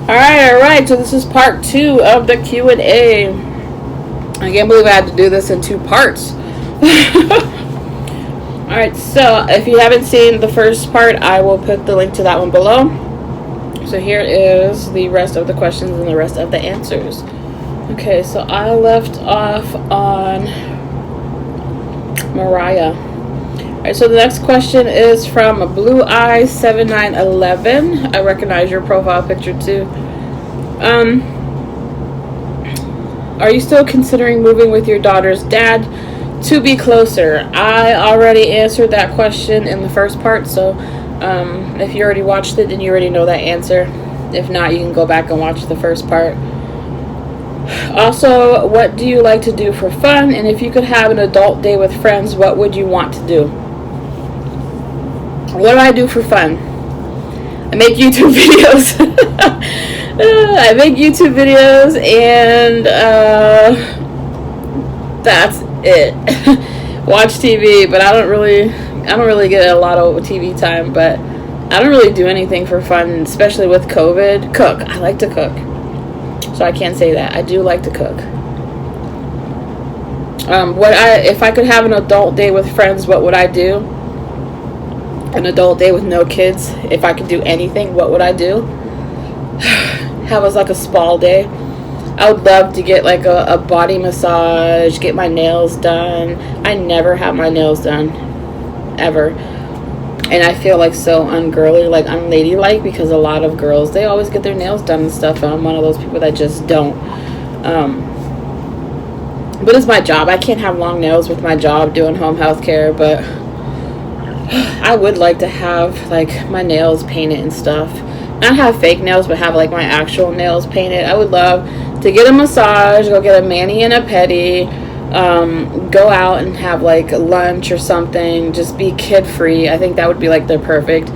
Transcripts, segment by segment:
All right. So this is part 2 of the Q&A. I can't believe I had to do this in 2 parts. All right. So if you haven't seen the first part, I will put the link to that one below. So here is the rest of the questions and the rest of the answers. Okay. So I left off on Mariah. Alright, so the next question is from Blue Eyes 7911. I recognize your profile picture too. Are you still considering moving with your daughter's dad to be closer? I already answered that question in the first part, so if you already watched it, then you already know that answer. If not, you can go back and watch the first part. Also, what do you like to do for fun? And if you could have an adult day with friends, what would you want to do? What do I do for fun? I make YouTube videos. I make YouTube videos, and that's it. Watch TV, but I don't really get a lot of TV time. But I don't really do anything for fun, especially with COVID. Cook. I like to cook, so I can't say that. I do like to cook. If I could have an adult day with friends, what would I do? An adult day with no kids. If I could do anything, what would I do? Have us like a spa day. I would love to get like a body massage, get my nails done. I never have my nails done, ever. And I feel like so ungirly, like unladylike, because a lot of girls, they always get their nails done and stuff, and I'm one of those people that just don't. But it's my job. I can't have long nails with my job doing home health care, but I would like to have like my nails painted and stuff. Not have fake nails, but have like my actual nails painted. I would love to get a massage, go get a mani and a pedi, go out and have like lunch or something, just be kid free. I think that would be like the perfect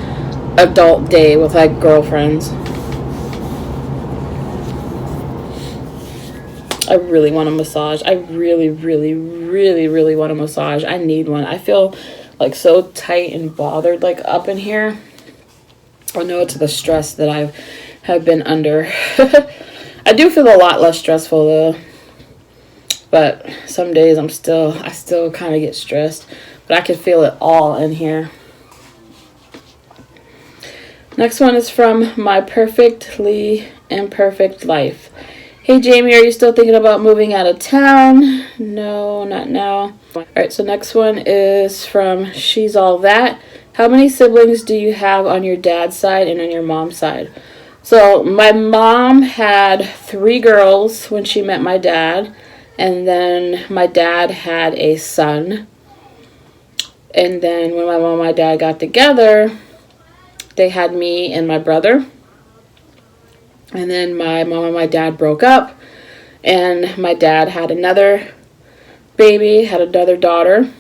adult day with like girlfriends. I really want a massage. I really, really, really, really want a massage. I need one. I feel like so tight and bothered like up in here. I know it's the stress that I have been under. I do feel a lot less stressful though, but some days I still kind of get stressed, but I can feel it all in here. Next one is from My Perfectly Imperfect Life. Hey Jamie, are you still thinking about moving out of town? No, not now. Alright, so next one is from She's All That. How many siblings do you have on your dad's side and on your mom's side? So my mom had 3 girls when she met my dad, and then my dad had a son. And then when my mom and my dad got together, they had me and my brother. And then my mom and my dad broke up, and my dad had another baby, had another daughter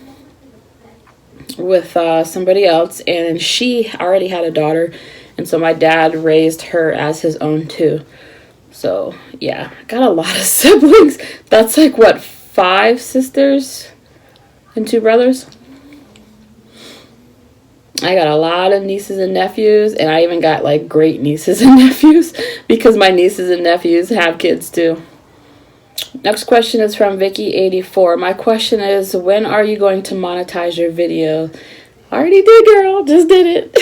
with somebody else, and she already had a daughter, and so my dad raised her as his own too. So yeah, got a lot of siblings. That's like what, 5 sisters and 2 brothers? I got a lot of nieces and nephews, and I even got like great nieces and nephews because my nieces and nephews have kids too. Next question is from Vicky84. My question is, when are you going to monetize your video? Already did, girl. Just did it.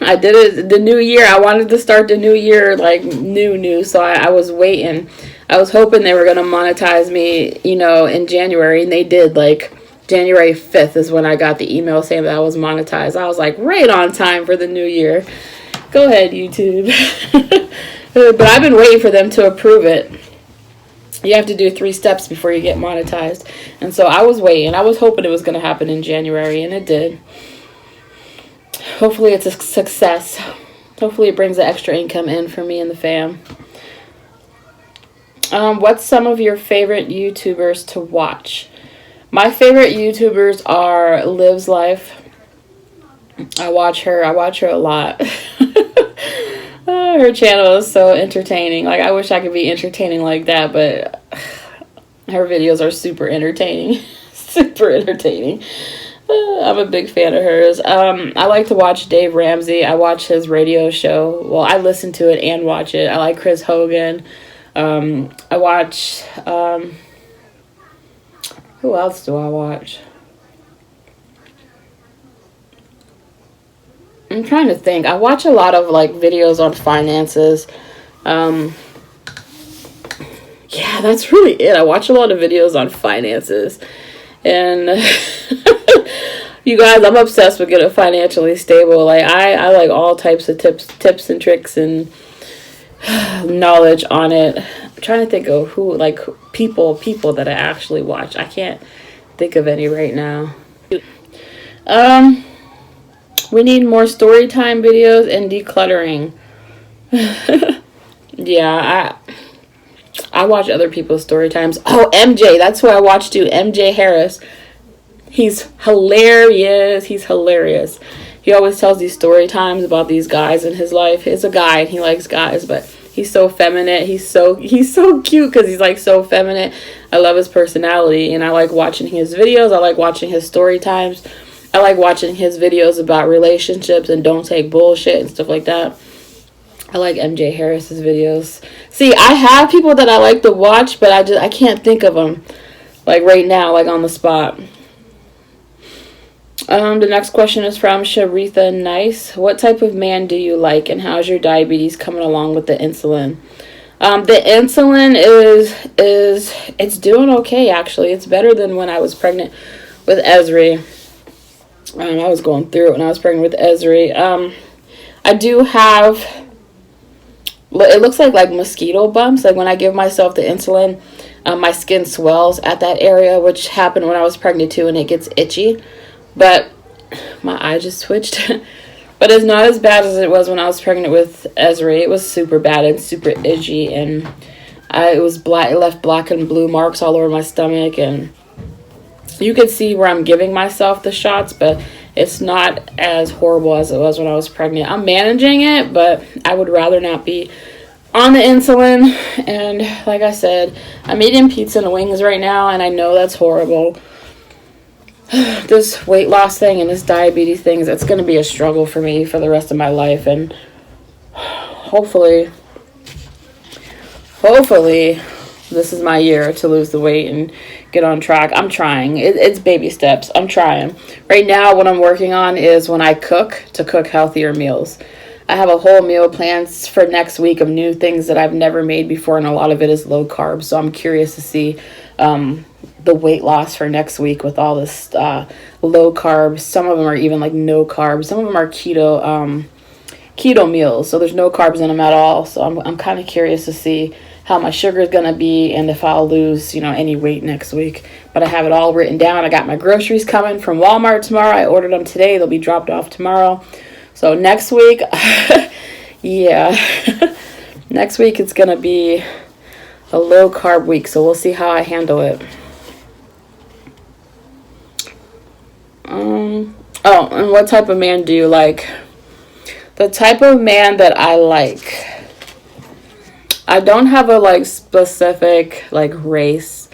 I did it the new year. I wanted to start the new year like new. So I was waiting. I was hoping they were going to monetize me, in January, and they did. Like January 5th is when I got the email saying that I was monetized. I was like, right on time for the new year. Go ahead, YouTube. But I've been waiting for them to approve it. You have to do 3 steps before you get monetized. And so I was waiting. I was hoping it was going to happen in January, and it did. Hopefully it's a success. Hopefully it brings the extra income in for me and the fam. What's some of your favorite YouTubers to watch? My favorite YouTubers are Liv's Life. I watch her a lot. Her channel is so entertaining. Like, I wish I could be entertaining like that, but her videos are super entertaining. Super entertaining. I'm a big fan of hers. I like to watch Dave Ramsey. I watch his radio show. Well, I listen to it and watch it. I like Chris Hogan. I watch, who else do I watch? I'm trying to think. I watch a lot of like videos on finances. Yeah, that's really it. I watch a lot of videos on finances. And you guys, I'm obsessed with getting financially stable. Like I like all types of tips and tricks and knowledge on it. I'm trying to think of who, like people that I actually watch. I can't think of any right now. We need more story time videos and decluttering. Yeah, I watch other people's story times. Oh, MJ, that's who I watch too. MJ Harris. He's hilarious. He's hilarious. He always tells these story times about these guys in his life. He's a guy and he likes guys, but he's so feminine. He's so cute because he's like so feminine. I love his personality and I like watching his videos. I like watching his story times. I like watching his videos about relationships and don't take bullshit and stuff like that. I like MJ Harris's videos. See, I have people that I like to watch, but I can't think of them like right now, like on the spot. The next question is from Sharitha Nice. What type of man do you like, and how's your diabetes coming along with the insulin? The insulin it's doing okay actually. It's better than when I was pregnant with Esri. I was going through it when I was pregnant with Ezra. I do have, it looks like mosquito bumps. Like when I give myself the insulin, my skin swells at that area, which happened when I was pregnant too, and it gets itchy. But my eye just twitched. But it's not as bad as it was when I was pregnant with Ezra. It was super bad and super itchy, and it was black. It left black and blue marks all over my stomach, and you could see where I'm giving myself the shots, but it's not as horrible as it was when I was pregnant. I'm managing it, but I would rather not be on the insulin. And like I said, I'm eating pizza and wings right now, and I know that's horrible. This weight loss thing and this diabetes thing, it's going to be a struggle for me for the rest of my life. And hopefully, this is my year to lose the weight and get on track. I'm trying. It's baby steps. I'm trying. Right now, what I'm working on is when I cook, to cook healthier meals. I have a whole meal plan for next week of new things that I've never made before, and a lot of it is low carb. So I'm curious to see the weight loss for next week with all this low carb. Some of them are even like no carbs. Some of them are keto meals, so there's no carbs in them at all. So I'm kind of curious to see how my sugar is going to be and if I'll lose, any weight next week. But I have it all written down. I got my groceries coming from Walmart tomorrow. I ordered them today. They'll be dropped off tomorrow. So next week, yeah, next week it's going to be a low carb week. So we'll see how I handle it. Oh, and what type of man do you like? The type of man that I like, I don't have a specific race.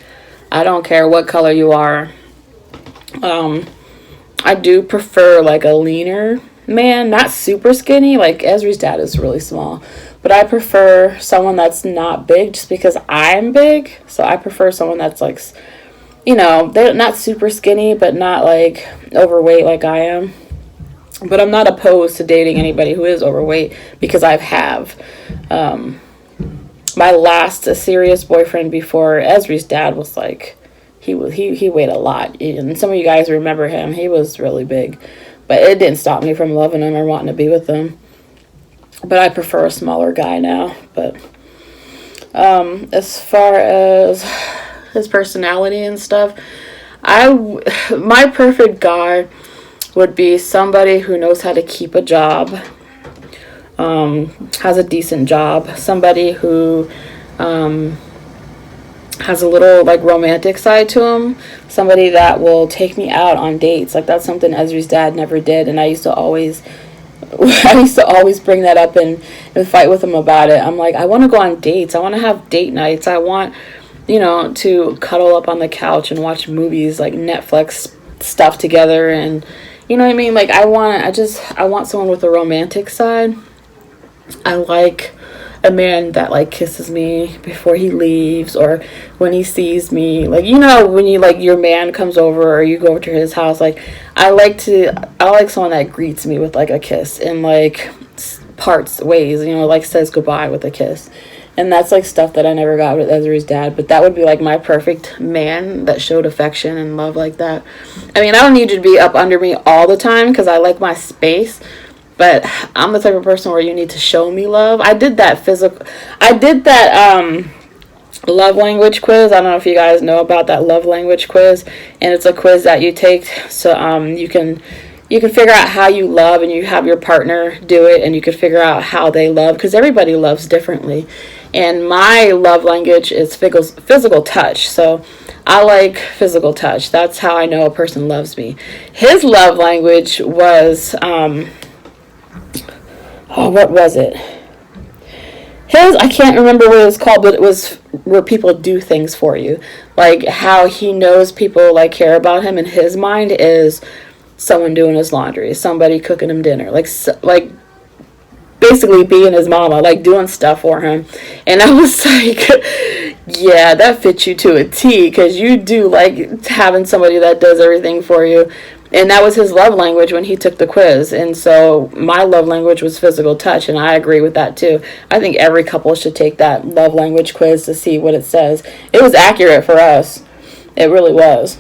I don't care what color you are. I do prefer a leaner man, not super skinny. Like Ezri's dad is really small, but I prefer someone that's not big just because I'm big. So I prefer someone that's they're not super skinny, but not overweight like I am. But I'm not opposed to dating anybody who is overweight because I have. My last serious boyfriend before Ezri's dad was he weighed a lot, and some of you guys remember him. He was really big, but it didn't stop me from loving him or wanting to be with him. But I prefer a smaller guy now. But as far as his personality and stuff, my perfect guy would be somebody who knows how to keep a job. Has a decent job, somebody who has a little like romantic side to him, somebody that will take me out on dates. Like that's something Ezri's dad never did, and I used to always bring that up and fight with him about it. I'm like, I want to go on dates. I want to have date nights. I want, to cuddle up on the couch and watch movies like Netflix stuff together, and you know what I mean? Like, I want someone with a romantic side. I like a man that like kisses me before he leaves, or when he sees me, like, you know, when you like your man comes over or you go over to his house, like I like someone that greets me with like a kiss, and like parts ways, you know, like says goodbye with a kiss. And that's like stuff that I never got with Ezri's dad, but that would be like my perfect man that showed affection and love like that. I mean, I don't need you to be up under me all the time because I like my space, but I'm the type of person where you need to show me love. I did that love language quiz. I don't know if you guys know about that love language quiz, and it's a quiz that you take so you can figure out how you love, and you have your partner do it, and you can figure out how they love, because everybody loves differently. And my love language is physical touch, so I like physical touch. That's how I know a person loves me. His love language was what was it? I can't remember what it was called, but it was where people do things for you. Like how he knows people like care about him in his mind is someone doing his laundry, somebody cooking him dinner, like basically being his mama, like doing stuff for him. And I was like, yeah, that fits you to a T, because you do like having somebody that does everything for you. And that was his love language when he took the quiz. And so my love language was physical touch, and I agree with that too. I think every couple should take that love language quiz to see what it says. It was accurate for us. It really was.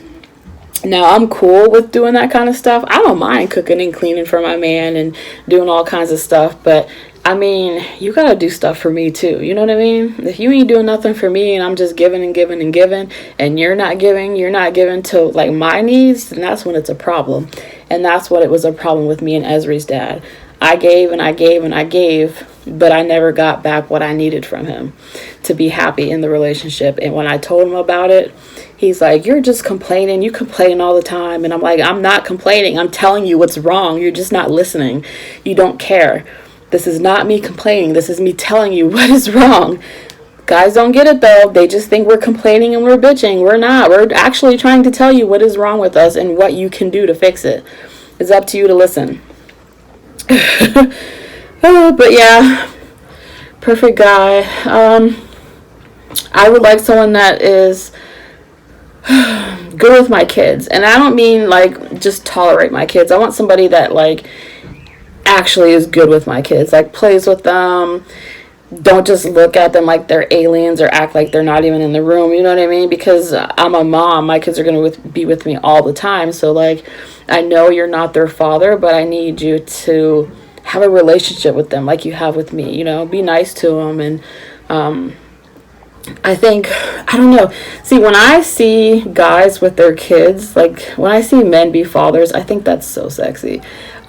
Now, I'm cool with doing that kind of stuff. I don't mind cooking and cleaning for my man and doing all kinds of stuff. But, I mean, you got to do stuff for me, too. You know what I mean? If you ain't doing nothing for me and I'm just giving and giving and giving, and you're not giving to, like, my needs, then that's when it's a problem. And that's what it was a problem with me and Esri's dad. I gave and I gave and I gave, but I never got back what I needed from him to be happy in the relationship. And when I told him about it, he's like, you're just complaining. You complain all the time. And I'm like, I'm not complaining. I'm telling you what's wrong. You're just not listening. You don't care. This is not me complaining. This is me telling you what is wrong. Guys don't get it, though. They just think we're complaining and we're bitching. We're not. We're actually trying to tell you what is wrong with us and what you can do to fix it. It's up to you to listen. But yeah, perfect guy. I would like someone that is good with my kids, and I don't mean like just tolerate my kids. I want somebody that like actually is good with my kids, like plays with them. Don't just look at them like they're aliens or act like they're not even in the room, you know what I mean? Because I'm a mom, my kids are going to be with me all the time. So like, I know you're not their father, but I need you to have a relationship with them like you have with me, you know, be nice to them. And I think, I don't know, see, when I see guys with their kids, like when I see men be fathers, I think that's so sexy.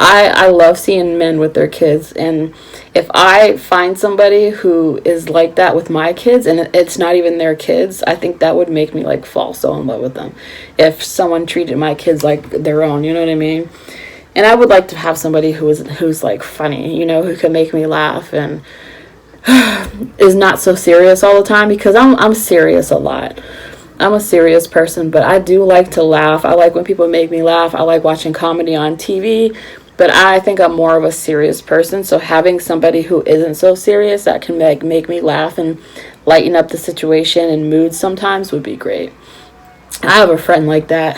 I love seeing men with their kids, and if I find somebody who is like that with my kids and it's not even their kids, I think that would make me like fall so in love with them. If someone treated my kids like their own, you know what I mean? And I would like to have somebody who's like funny, you know, who can make me laugh and is not so serious all the time, because I'm serious a lot. I'm a serious person, but I do like to laugh. I like when people make me laugh. I like watching comedy on TV, but I think I'm more of a serious person. So having somebody who isn't so serious that can make me laugh and lighten up the situation and mood sometimes would be great. I have a friend like that.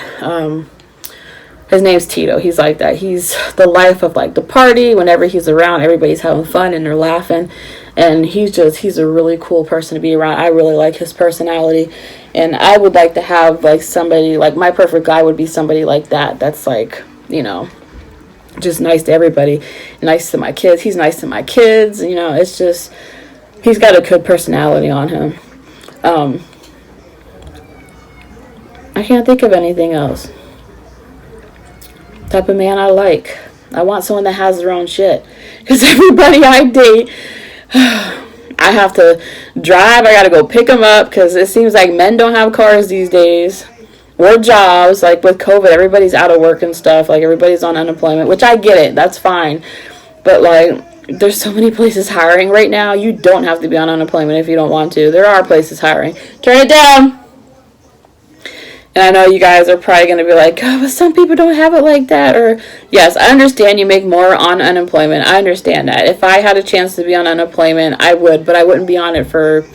His name's Tito. He's like that. He's the life of like the party. Whenever he's around, everybody's having fun and they're laughing. And he's a really cool person to be around. I really like his personality. And I would like to have like somebody, like my perfect guy would be somebody like that. That's like, you know, just nice to everybody. Nice to my kids. He's nice to my kids. You know, it's just, he's got a good personality on him. I can't think of anything else. Type of man I like. I want someone that has their own shit. Because everybody I date, I have to drive. I got to go pick them up, because it seems like men don't have cars these days. Or jobs. Like with COVID, everybody's out of work and stuff. Like everybody's on unemployment, which I get it. That's fine. But like, there's so many places hiring right now. You don't have to be on unemployment if you don't want to. There are places hiring. Turn it down. And I know you guys are probably going to be like, oh, but some people don't have it like that. Or, yes, I understand you make more on unemployment. I understand that. If I had a chance to be on unemployment, I would. But I wouldn't be on it for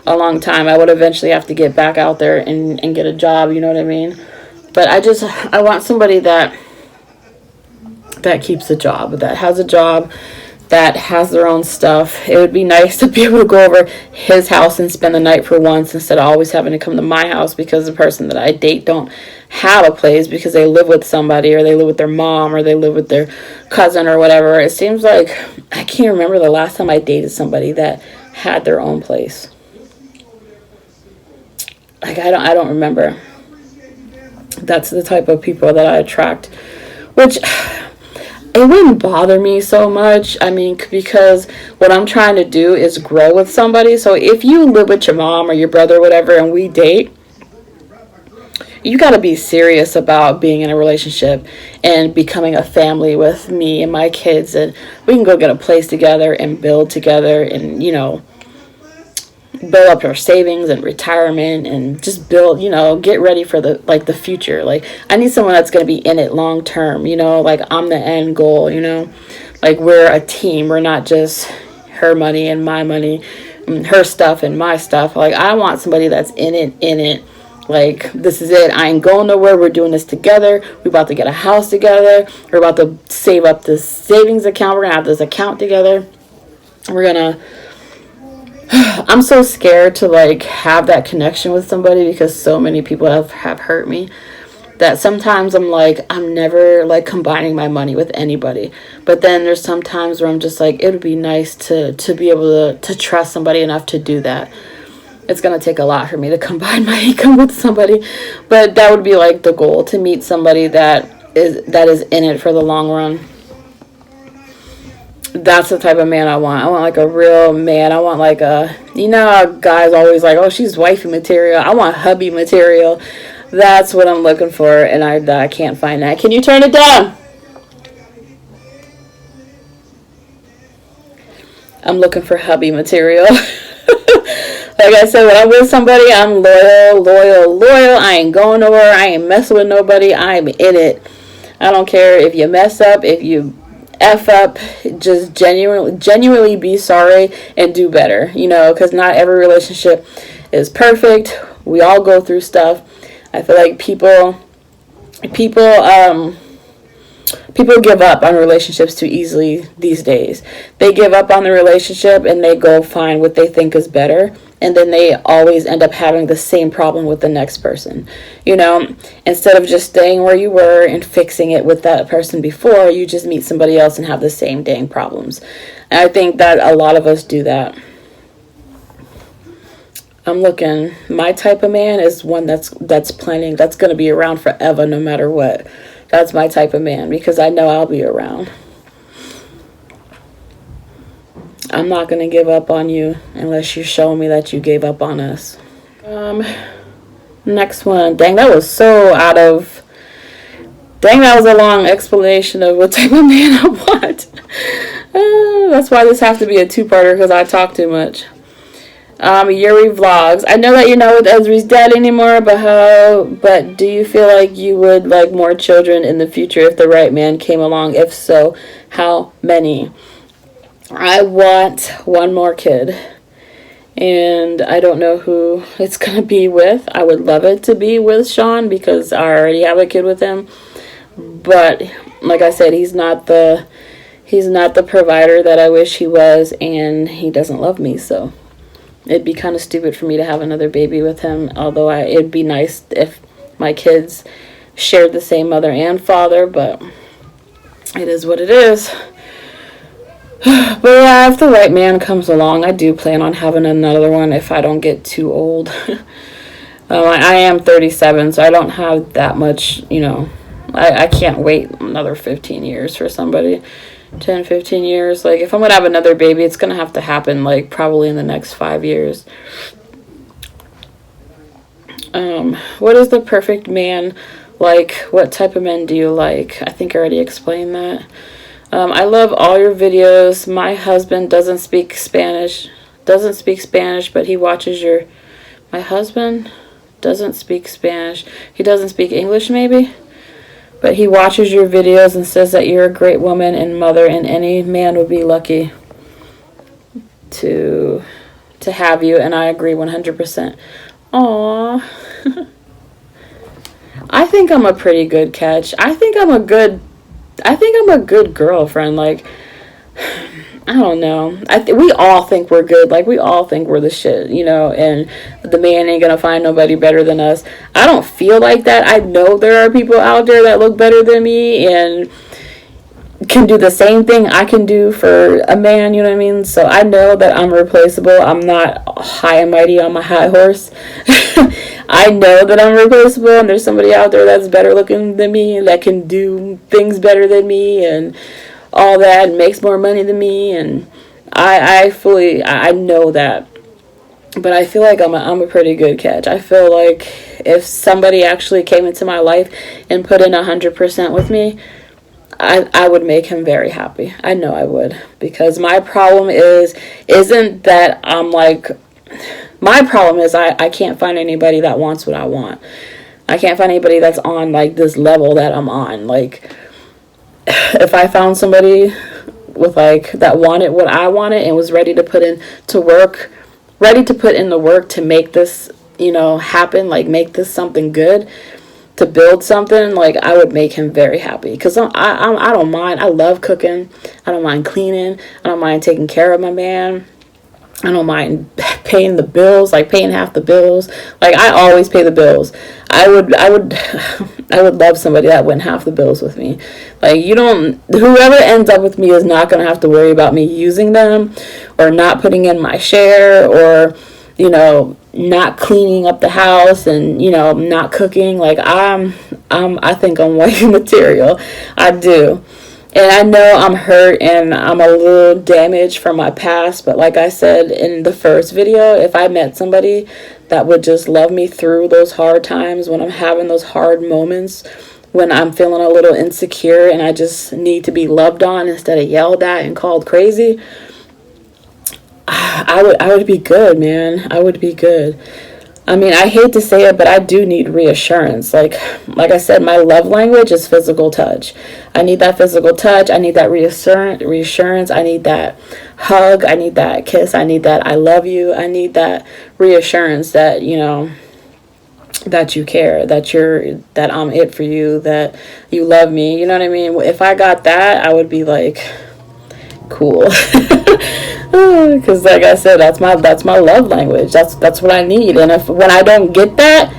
a long time. I would eventually have to get back out there and get a job. You know what I mean? But I want somebody that keeps a job, that has a job, that has their own stuff. It would be nice to be able to go over his house and spend the night for once instead of always having to come to my house because the person that I date don't have a place because they live with somebody, or they live with their mom, or they live with their cousin or whatever. It seems like I can't remember the last time I dated somebody that had their own place. Like I don't remember. That's the type of people that I attract, which it wouldn't bother me so much. I mean, because what I'm trying to do is grow with somebody. So if you live with your mom or your brother or whatever and we date, you got to be serious about being in a relationship and becoming a family with me and my kids, and we can go get a place together and build together and, you know, build up our savings and retirement and just build, you know, get ready for the future. Like, I need someone that's going to be in it long term, you know, like I'm the end goal, you know, like we're a team. We're not just her money and my money, her stuff and my stuff. Like, I want somebody that's in it. Like, this is it. I ain't going nowhere. We're doing this together. We're about to get a house together. We're about to save up this savings account. We're going to have this account together. I'm so scared to like have that connection with somebody because so many people have hurt me that sometimes I'm like, I'm never like combining my money with anybody. But then there's some times where I'm just like, it would be nice to be able to trust somebody enough to do that. It's going to take a lot for me to combine my income with somebody, but that would be like the goal, to meet somebody that is in it for the long run. That's the type of man I want. I want like a real man. I want like a, you know how guys always like, oh, she's wifey material. I want hubby material. That's what I'm looking for, and I can't find that. Can you turn it down? I'm looking for hubby material. Like I said, when I'm with somebody, I'm loyal. I ain't going nowhere. I ain't messing with nobody. I'm in it. I don't care if you mess up, if you F up, just genuinely be sorry and do better, you know, because not every relationship is perfect. We all go through stuff. I feel like people give up on relationships too easily these days. They give up on the relationship and they go find what they think is better, and then they always end up having the same problem with the next person. You know, instead of just staying where you were and fixing it with that person before, you just meet somebody else and have the same dang problems. And I think that a lot of us do that. I'm looking, my type of man is one that's planning, that's going to be around forever no matter what. That's my type of man, because I know I'll be around. I'm not going to give up on you unless you show me that you gave up on us. Next one. Dang, that was a long explanation of what type of man I want. That's why this has to be a two-parter, because I talk too much. Erie vlogs. I know that you're not with Ezri's dad anymore, but do you feel like you would like more children in the future if the right man came along? If so, how many? I want one more kid, and I don't know who it's gonna be with. I would love it to be with Sean because I already have a kid with him, but like I said, he's not the provider that I wish he was, and he doesn't love me, so it'd be kind of stupid for me to have another baby with him, although it'd be nice if my kids shared the same mother and father, but it is what it is. But yeah, if the right man comes along, I do plan on having another one if I don't get too old. I am 37, so I don't have that much, you know, I can't wait another 15 years for somebody. 10, 15 years. Like, if I'm going to have another baby, it's going to have to happen, like, probably in the next 5 years. What is the perfect man like? What type of men do you like? I think I already explained that. I love all your videos. My husband doesn't speak Spanish, but he watches my husband doesn't speak Spanish. He doesn't speak English, maybe? But he watches your videos and says that you're a great woman and mother, and any man would be lucky to have you, and I agree 100%. Aww. I think I'm a pretty good catch. I think I'm a good girlfriend. Like, I don't know. We all think we're good. Like, we all think we're the shit, you know, and the man ain't gonna find nobody better than us. I don't feel like that. I know there are people out there that look better than me and can do the same thing I can do for a man, you know what I mean? So I know that I'm replaceable. I'm not high and mighty on my high horse. I know that I'm replaceable, and there's somebody out there that's better looking than me, that can do things better than me and all that, and makes more money than me, and I know that. But I feel like I'm a pretty good catch. I feel like if somebody actually came into my life and put in 100% with me, I would make him very happy. I know I would. Because my problem isn't that I'm like, my problem is I can't find anybody that wants what I want. I can't find anybody that's on like this level that I'm on. Like, if I found somebody with like, that wanted what I wanted and was ready to put in to work, ready to put in the work to make this, you know, happen, like make this something good, to build something, like I would make him very happy. Because I don't mind. I love cooking. I don't mind cleaning. I don't mind taking care of my man. I don't mind paying the bills, like paying half the bills. Like, I always pay the bills. I would love somebody that went half the bills with me. Like, whoever ends up with me is not going to have to worry about me using them or not putting in my share or, you know, not cleaning up the house and, you know, not cooking. Like, I think I'm wife material. I do. And I know I'm hurt and I'm a little damaged from my past, but like I said in the first video, if I met somebody that would just love me through those hard times, when I'm having those hard moments, when I'm feeling a little insecure and I just need to be loved on instead of yelled at and called crazy, I would be good, man. I would be good. I mean, I hate to say it, but I do need reassurance. Like I said, my love language is physical touch. I need that physical touch. I need that reassurance. I need that hug. I need that kiss. I need that I love you. I need that reassurance that, you know, that you care, that I'm it for you, that you love me. You know what I mean? If I got that, I would be like, cool. Because like I said, that's my love language. That's what I need. And when I don't get that,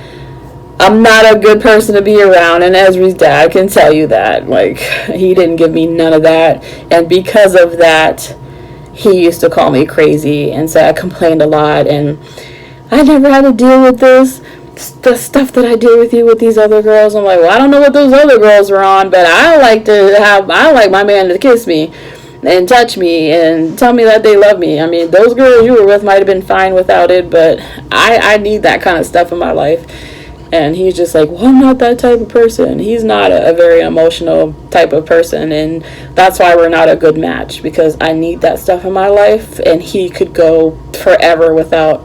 I'm not a good person to be around. And Esri's dad can tell you that. Like, he didn't give me none of that, and because of that, he used to call me crazy and say I complained a lot, and I never had to deal with the stuff that I deal with you with these other girls. I'm like, well, I don't know what those other girls were on, but I like my man to kiss me and touch me and tell me that they love me. I mean, those girls you were with might have been fine without it, but I need that kind of stuff in my life. And he's just like, well, I'm not that type of person. He's not a very emotional type of person, and that's why we're not a good match, because I need that stuff in my life, and he could go forever without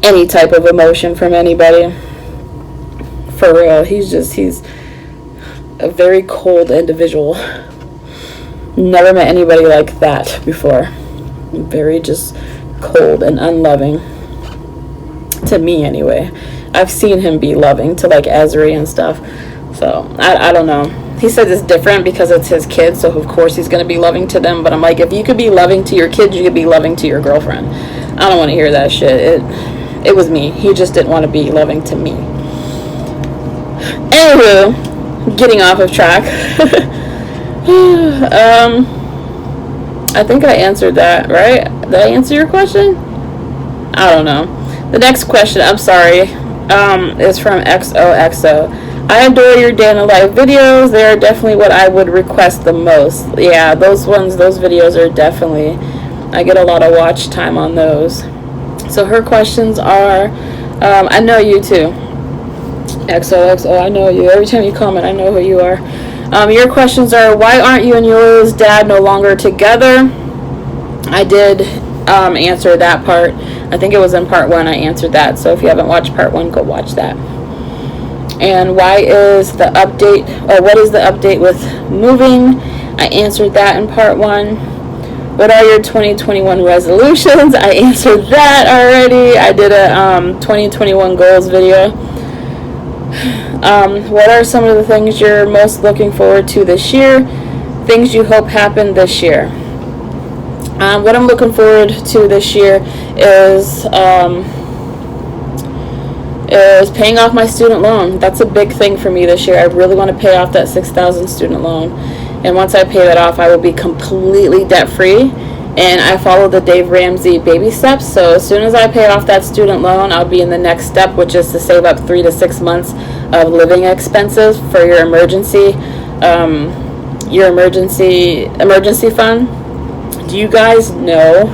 any type of emotion from anybody. For real, he's a very cold individual. Never met anybody like that before. Very just cold and unloving. To me, anyway. I've seen him be loving to like Esri and stuff. So, I don't know. He says it's different because it's his kids, so of course he's going to be loving to them. But I'm like, if you could be loving to your kids, you could be loving to your girlfriend. I don't want to hear that shit. It was me. He just didn't want to be loving to me. Anywho, getting off of track. I think I answered that, right? Did I answer your question? I don't know. The next question, I'm sorry, is from XOXO. I adore your day in the life videos. They are definitely what I would request the most. Yeah, those videos are definitely, I get a lot of watch time on those. So her questions are, I know you too. XOXO, I know you. Every time you comment, I know who you are. Your questions are, why aren't you and yours dad no longer together? I did answer that part. I think it was in part 1 I answered that. So if you haven't watched part 1, go watch that. And why is the update, or what is the update with moving? I answered that in part 1. What are your 2021 resolutions? I answered that already. I did a 2021 goals video. What are some of the things you're most looking forward to this year? Things you hope happen this year. What I'm looking forward to this year is paying off my student loan. That's a big thing for me this year. I really want to pay off that $6,000 student loan. And once I pay that off, I will be completely debt-free. And I follow the Dave Ramsey baby steps. So as soon as I pay off that student loan, I'll be in the next step, which is to save up 3 to 6 months of living expenses for your emergency fund. Do you guys know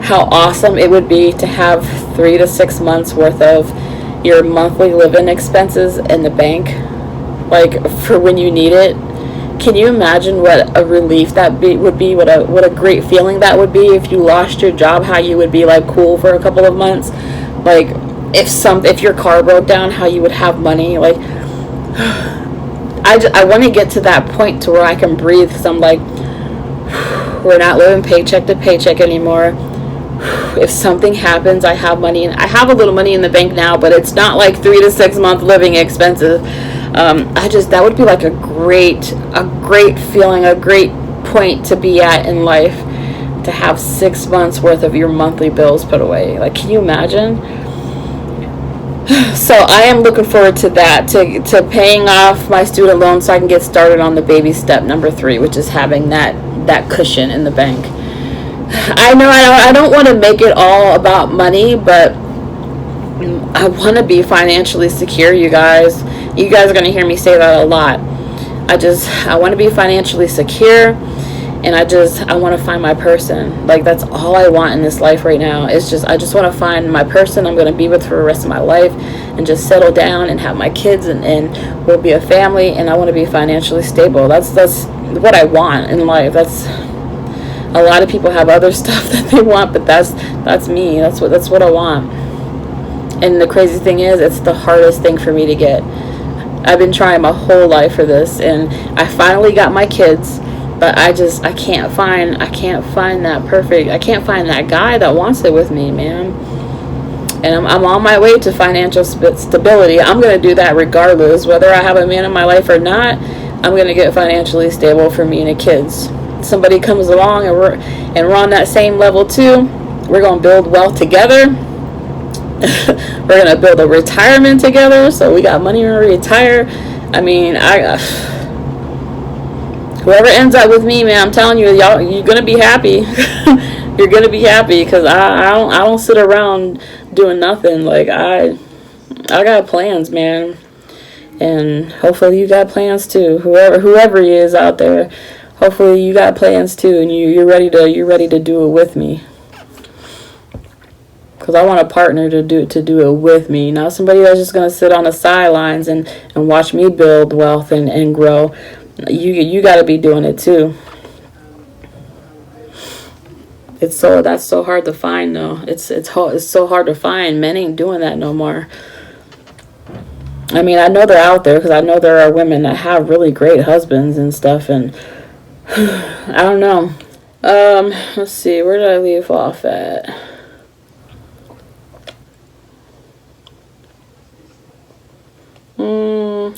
how awesome it would be to have 3 to 6 months worth of your monthly living expenses in the bank, like for when you need it? Can you imagine what a relief that would be? What a great feeling that would be if you lost your job. How you would be like cool for a couple of months. Like if your car broke down, how you would have money. Like I want to get to that point to where I can breathe, because I'm like, we're not living paycheck to paycheck anymore. If something happens, I have money, and I have a little money in the bank now, but it's not like 3 to 6 month living expenses. That would be like a great feeling, a great point to be at in life, to have 6 months worth of your monthly bills put away. Like, can you imagine? So I am looking forward to that, to paying off my student loan so I can get started on the baby step number 3, which is having that cushion in the bank. I know I don't want to make it all about money, but I want to be financially secure, you guys. You guys are going to hear me say that a lot. I want to be financially secure, and I want to find my person. Like, that's all I want in this life right now. I just want to find my person I'm going to be with for the rest of my life, and just settle down and have my kids, and we'll be a family, and I want to be financially stable. That's what I want in life. A lot of people have other stuff that they want, but that's me. That's what I want. And the crazy thing is, it's the hardest thing for me to get. I've been trying my whole life for this, and I finally got my kids, but I can't find that perfect. I can't find that guy that wants it with me, man. And I'm on my way to financial stability. I'm going to do that regardless, whether I have a man in my life or not. I'm going to get financially stable for me and the kids. Somebody comes along and we're on that same level too. We're going to build wealth together. We're going to build a retirement together, so we got money to retire. I mean, whoever ends up with me, man, I'm telling you, y'all, you're going to be happy. You're going to be happy, because I don't sit around doing nothing. Like, I got plans, man. And hopefully you got plans too. Whoever he is out there, hopefully you got plans too, and you're ready to do it with me. Because I want a partner to do it with me, not somebody that's just gonna sit on the sidelines and watch me build wealth and grow. You got to be doing it too. That's so hard to find though. It's so hard to find. Men ain't doing that no more. I mean, I know they're out there, because I know there are women that have really great husbands and stuff, and I don't know. Let's see, where did I leave off at?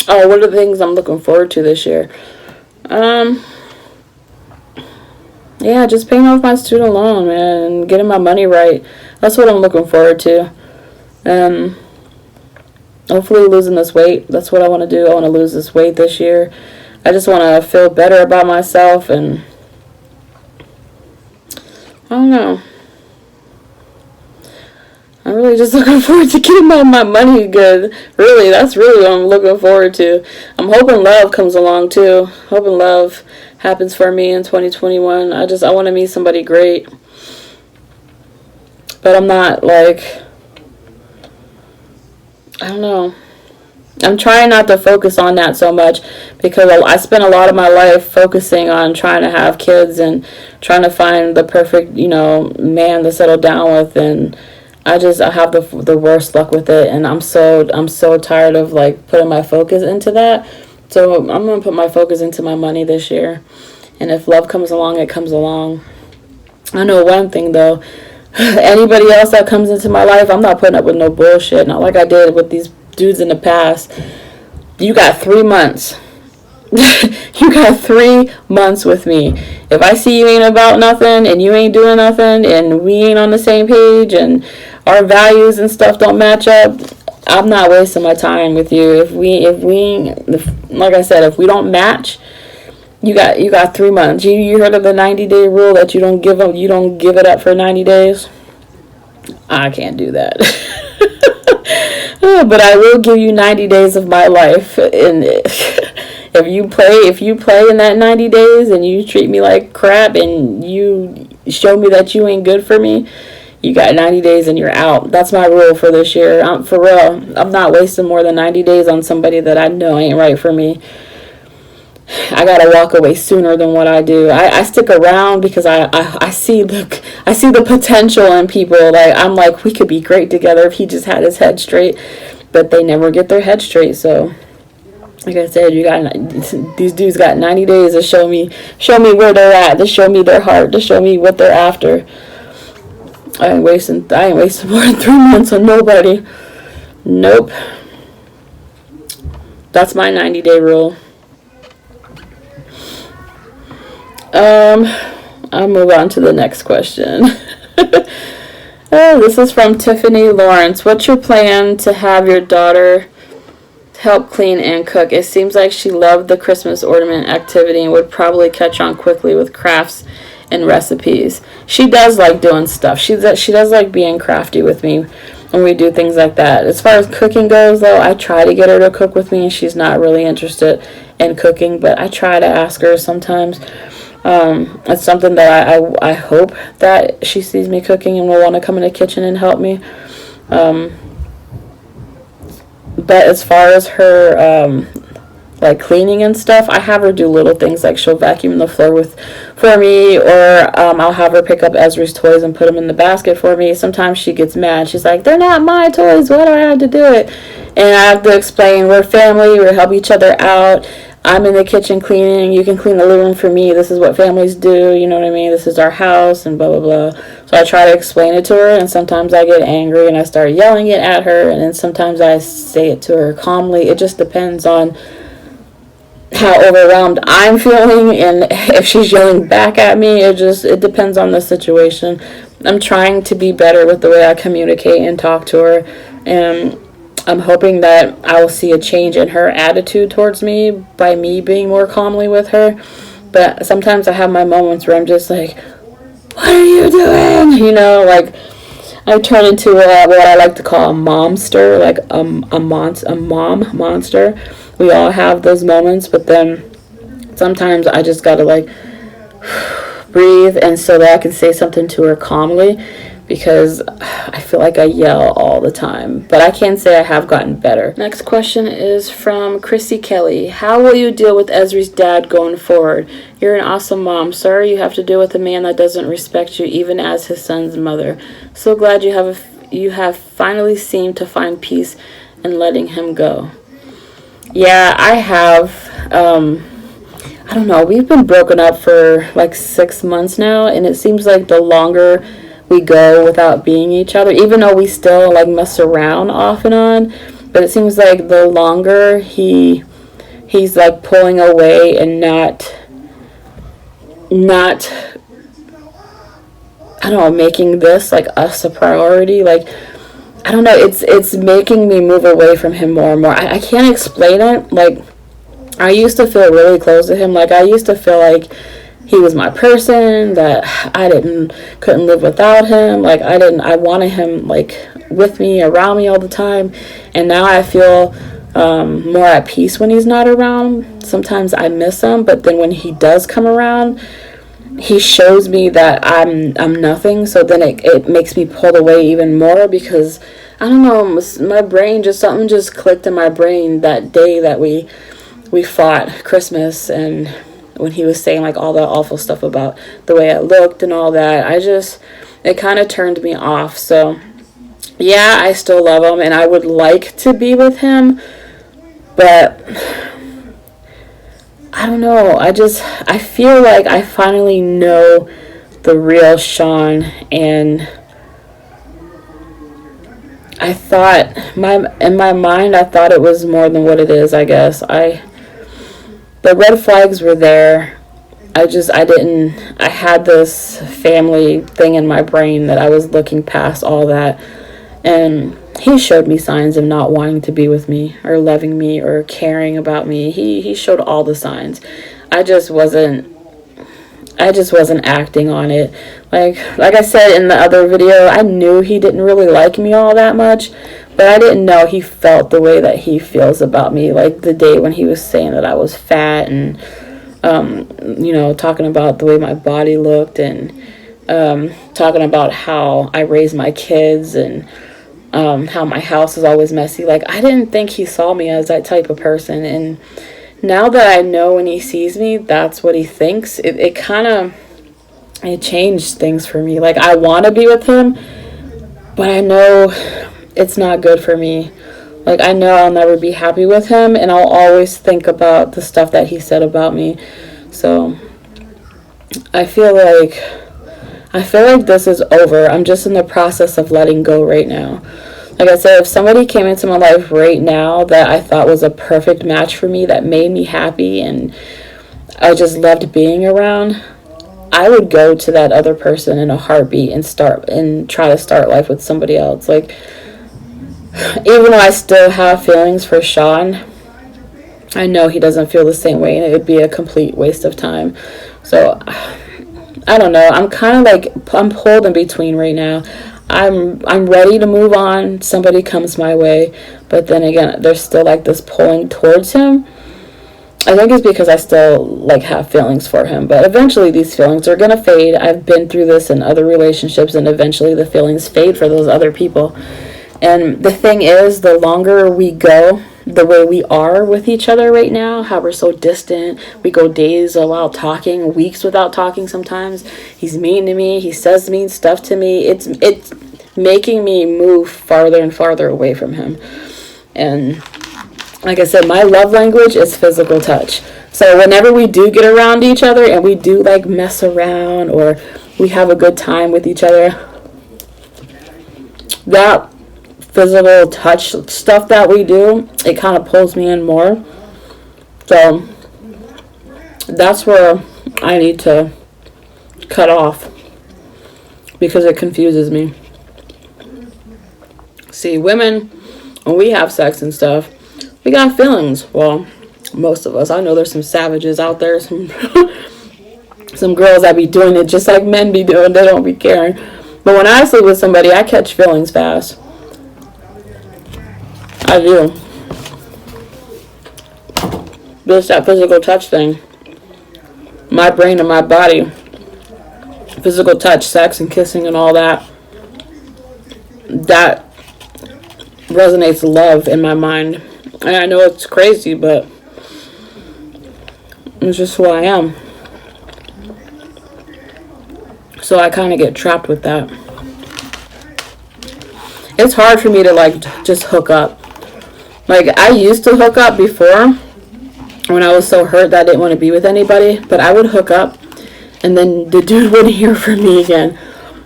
What are the things I'm looking forward to this year? Yeah, just paying off my student loan, man, and getting my money right. That's what I'm looking forward to. Hopefully losing this weight. That's what I want to do. I want to lose this weight this year. I just want to feel better about myself, and I don't know. I'm really just looking forward to getting my money good. Really, that's really what I'm looking forward to. I'm hoping love comes along too. Hoping love happens for me in 2021. I want to meet somebody great. But I'm not like, I don't know. I'm trying not to focus on that so much, because I spent a lot of my life focusing on trying to have kids and trying to find the perfect, man to settle down with, and I have the worst luck with it, and I'm so tired of like putting my focus into that. So I'm gonna put my focus into my money this year, and if love comes along, it comes along. I know one thing though, anybody else that comes into my life, I'm not putting up with no bullshit. Not like I did with these dudes in the past. You got 3 months. You got 3 months with me. If I see you ain't about nothing and you ain't doing nothing and we ain't on the same page and our values and stuff don't match up, I'm not wasting my time with you. Like I said, if we don't match, you got 3 months. You heard of the 90-day rule that you don't give it up for 90 days? I can't do that. But I will give you 90 days of my life, and if you play in that 90 days and you treat me like crap and you show me that you ain't good for me, you got 90 days and you're out. That's my rule for this year. For real, I'm not wasting more than 90 days on somebody that I know ain't right for me. I gotta walk away sooner than what I do. I stick around because I see the potential in people. Like, I'm like, we could be great together if he just had his head straight, but they never get their head straight. So like I said, these dudes got 90 days to show me where they're at, to show me their heart, to show me what they're after. I ain't wasting more than 3 months on nobody. Nope. That's my 90-day rule. I'll move on to the next question. This is from Tiffany Lawrence. What's your plan to have your daughter help clean and cook? It seems like she loved the Christmas ornament activity and would probably catch on quickly with crafts and recipes. She does like doing stuff. She does like being crafty with me when we do things like that. As far as cooking goes, though, I try to get her to cook with me, and she's not really interested in cooking, but I try to ask her sometimes. It's something that I hope that she sees me cooking and will want to come in the kitchen and help me. But as far as her like cleaning and stuff, I have her do little things, like she'll vacuum the floor for me, or I'll have her pick up Esri's toys and put them in the basket for me. Sometimes she gets mad. She's like, they're not my toys. Why do I have to do it? And I have to explain, we're family. We help each other out. I'm in the kitchen cleaning. You can clean the living room for me. This is what families do. You know what I mean? This is our house and blah, blah, blah. So I try to explain it to her, and sometimes I get angry and I start yelling it at her, and then sometimes I say it to her calmly. It just depends on how overwhelmed I'm feeling and if she's yelling back at me. It depends on the situation. I'm trying to be better with the way I communicate and talk to her, and I'm hoping that I will see a change in her attitude towards me by me being more calmly with her. But sometimes I have my moments where I'm just like, what are you doing? You know, like I turn into what I like to call a momster, like a mom monster. We all have those moments, but then sometimes I just gotta like breathe, and so that I can say something to her calmly, because I feel like I yell all the time. But I can say I have gotten better. Next question is from Chrissy Kelly. How will you deal with Esri's dad going forward? You're an awesome mom. Sorry you have to deal with a man that doesn't respect you, even as his son's mother. So glad you have finally seemed to find peace in letting him go. Yeah, I have. I don't know. We've been broken up for like 6 months now, and it seems like the longer we go without being each other, even though we still like mess around off and on, but it seems like the longer he's like pulling away and not I don't know, making this like us a priority. Like, I don't know, it's making me move away from him more and more. I can't explain it. Like, I used to feel really close to him. Like, I used to feel like he was my person, that I couldn't live without him. Like, I wanted him like with me, around me all the time. And now I feel more at peace when he's not around. Sometimes I miss him, but then when he does come around, he shows me that I'm nothing. So then it makes me pull away even more, because I don't know, my brain something just clicked in my brain that day that we fought Christmas, and when he was saying like all that awful stuff about the way I looked and all that, it kind of turned me off. So yeah, I still love him and I would like to be with him, but I don't know. I feel like I finally know the real Sean, and I thought in my mind I thought it was more than what it is, I guess. The red flags were there. I had this family thing in my brain that I was looking past all that, and he showed me signs of not wanting to be with me or loving me or caring about me. He showed all the signs. I just wasn't acting on it. Like I said in the other video, I knew he didn't really like me all that much, but I didn't know he felt the way that he feels about me. Like the day when he was saying that I was fat and talking about the way my body looked, and talking about how I raised my kids, and how my house is always messy. Like, I didn't think he saw me as that type of person, and now that I know when he sees me, that's what he thinks. It changed things for me. Like, I want to be with him, but I know it's not good for me. Like, I know I'll never be happy with him, and I'll always think about the stuff that he said about me. So I feel like this is over. I'm just in the process of letting go right now. Like I said, if somebody came into my life right now that I thought was a perfect match for me, that made me happy and I just loved being around, I would go to that other person in a heartbeat and try to start life with somebody else. Like, even though I still have feelings for Sean, I know he doesn't feel the same way, and it would be a complete waste of time. So I don't know. I'm kind of like, I'm pulled in between right now. I'm ready to move on. Somebody comes my way, but then again, there's still like this pulling towards him. I think it's because I still like have feelings for him, but eventually these feelings are gonna fade. I've been through this in other relationships, and eventually the feelings fade for those other people. And the thing is, the longer we go the way we are with each other right now, how we're so distant, we go days without talking, weeks without talking sometimes. He's mean to me, he says mean stuff to me. It's making me move farther and farther away from him. And like I said, my love language is physical touch. So whenever we do get around each other and we do like mess around or we have a good time with each other, that physical touch stuff that we do, it kind of pulls me in more. So that's where I need to cut off, because it confuses me. See, women, when we have sex and stuff, we got feelings. Well, most of us. I know there's some savages out there, some girls that be doing it just like men be doing. They don't be caring. But when I sleep with somebody, I catch feelings fast. I do. Just that physical touch thing. My brain and my body. Physical touch, sex and kissing and all that. That resonates love in my mind. And I know it's crazy, but it's just who I am. So I kind of get trapped with that. It's hard for me to like just hook up. Like, I used to hook up before when I was so hurt that I didn't want to be with anybody, but I would hook up and then the dude wouldn't hear from me again.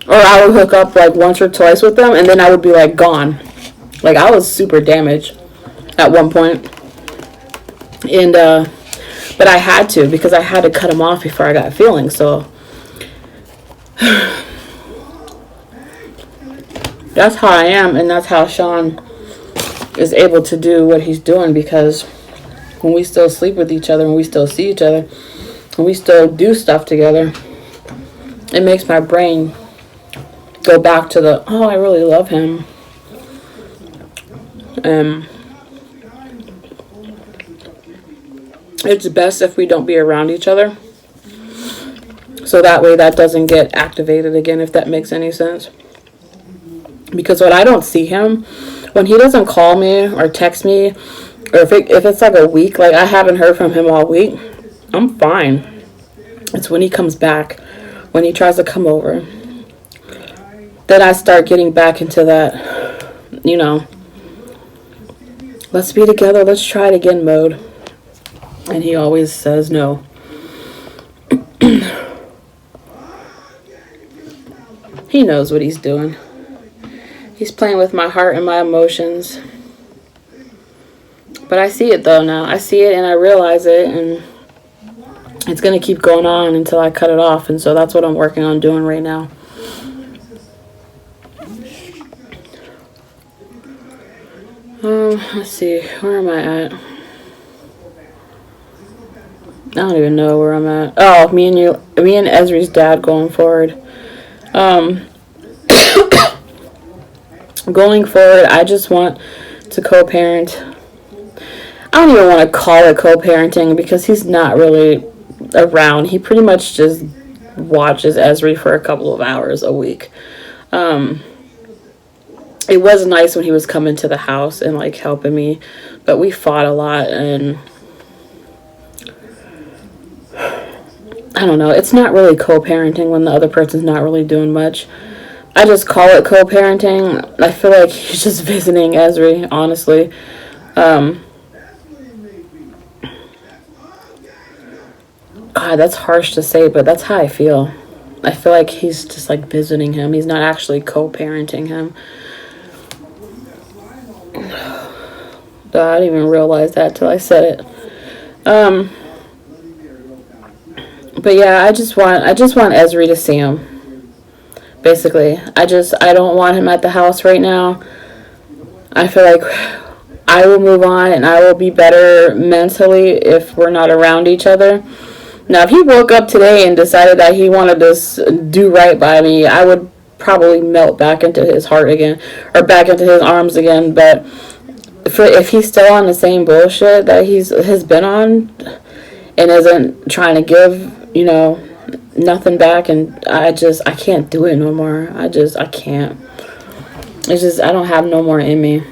Or I would hook up like once or twice with them and then I would be like gone. Like, I was super damaged at one point. And but I had to, because I had to cut him off before I got feelings. So that's how I am, and that's how Sean is able to do what he's doing, because when we still sleep with each other, when we still see each other, and we still do stuff together, it makes my brain go back to the, oh, I really love him. It's best if we don't be around each other, so that way that doesn't get activated again, if that makes any sense. Because when I don't see him, when he doesn't call me or text me, or if it's like a week, like I haven't heard from him all week, I'm fine. It's when he comes back, when he tries to come over, then I start getting back into that you know, let's be together, let's try it again mode. And he always says no. He knows what he's doing. He's playing with my heart and my emotions. But I see it though now. I see it and I realize it, and it's going to keep going on until I cut it off. And so that's what I'm working on doing right now. Let's see. Where am I at? I don't even know where I'm at. Oh, me and Esri's dad going forward. Going forward, I just want to co-parent. I don't even want to call it co-parenting because he's not really around. He pretty much just watches Esri for a couple of hours a week. It was nice when he was coming to the house and like helping me, but we fought a lot, and I don't know. It's not really co-parenting when the other person's not really doing much. I just call it co-parenting. I feel like he's just visiting Esri, honestly. God, that's harsh to say, but that's how I feel. I feel like he's just like visiting him. He's not actually co-parenting him. I didn't even realize that till I said it. But yeah, I just want Esri to see him. Basically, I don't want him at the house right now. I feel like I will move on and I will be better mentally if we're not around each other. Now, if he woke up today and decided that he wanted to do right by me, I would probably melt back into his heart again, or back into his arms again. But if he's still on the same bullshit that has been on and isn't trying to give, you know, nothing back, and I can't do it no more. I can't. It's just, I don't have no more in me.